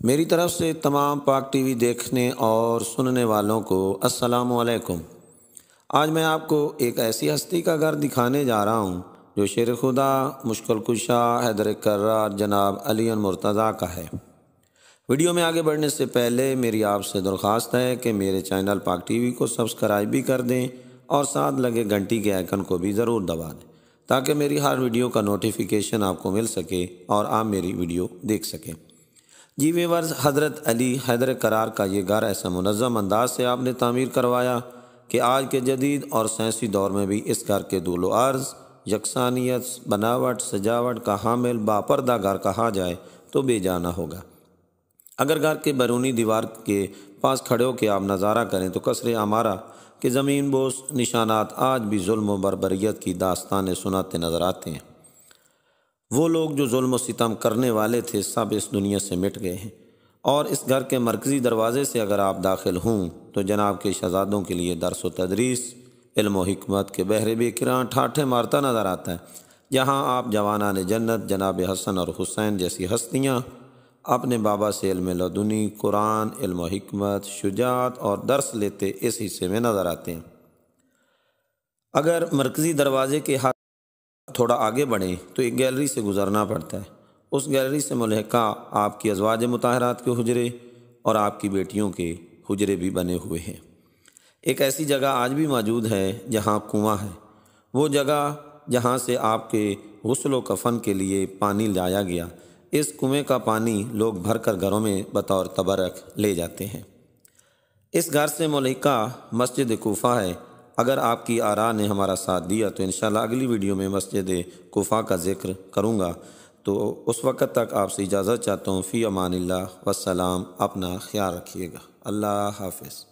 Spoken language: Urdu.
میری طرف سے تمام پاک ٹی وی دیکھنے اور سننے والوں کو السلام علیکم۔ آج میں آپ کو ایک ایسی ہستی کا گھر دکھانے جا رہا ہوں جو شیر خدا مشکل کشا حیدر کرار جناب علی مرتضیٰ کا ہے۔ ویڈیو میں آگے بڑھنے سے پہلے میری آپ سے درخواست ہے کہ میرے چینل پاک ٹی وی کو سبسکرائب بھی کر دیں اور ساتھ لگے گھنٹی کے آئیکن کو بھی ضرور دبا دیں تاکہ میری ہر ویڈیو کا نوٹیفیکیشن آپ کو مل سکے اور آپ میری ویڈیو دیکھ سکیں۔ جی ویورز، حضرت علی حیدر کرار کا یہ گھر ایسا منظم انداز سے آپ نے تعمیر کروایا کہ آج کے جدید اور سائنسی دور میں بھی اس گھر کے طول و عرض، یکسانیت، بناوٹ، سجاوٹ کا حامل باپردہ گھر کہا جائے تو بے جا نہ ہوگا۔ اگر گھر کے بیرونی دیوار کے پاس کھڑے ہو کے آپ نظارہ کریں تو قصر عمارہ کے زمین بوس نشانات آج بھی ظلم و بربریت کی داستانیں سناتے نظر آتے ہیں۔ وہ لوگ جو ظلم و ستم کرنے والے تھے سب اس دنیا سے مٹ گئے ہیں، اور اس گھر کے مرکزی دروازے سے اگر آپ داخل ہوں تو جناب کے شہزادوں کے لیے درس و تدریس، علم و حکمت کے بحر بے کراں ٹھاٹھے مارتا نظر آتا ہے، جہاں آپ جوانان جنت جناب حسن اور حسین جیسی ہستیاں اپنے بابا سے علم لدنی، قرآن، علم و حکمت، شجاعت اور درس لیتے اس حصے میں نظر آتے ہیں۔ اگر مرکزی دروازے کے ہاتھ تھوڑا آگے بڑھیں تو ایک گیلری سے گزرنا پڑتا ہے۔ اس گیلری سے ملحقہ آپ کی ازواج مطہرات کے حجرے اور آپ کی بیٹیوں کے حجرے بھی بنے ہوئے ہیں۔ ایک ایسی جگہ آج بھی موجود ہے جہاں کنواں ہے، وہ جگہ جہاں سے آپ کے غسل و کفن کے لیے پانی لایا گیا۔ اس کنویں کا پانی لوگ بھر کر گھروں میں بطور تبرک لے جاتے ہیں۔ اس گھر سے ملحقہ مسجد کوفہ ہے۔ اگر آپ کی آراء نے ہمارا ساتھ دیا تو انشاءاللہ اگلی ویڈیو میں مسجد کوفہ کا ذکر کروں گا۔ تو اس وقت تک آپ سے اجازت چاہتا ہوں۔ فی امان اللہ والسلام۔ اپنا خیال رکھیے گا۔ اللہ حافظ۔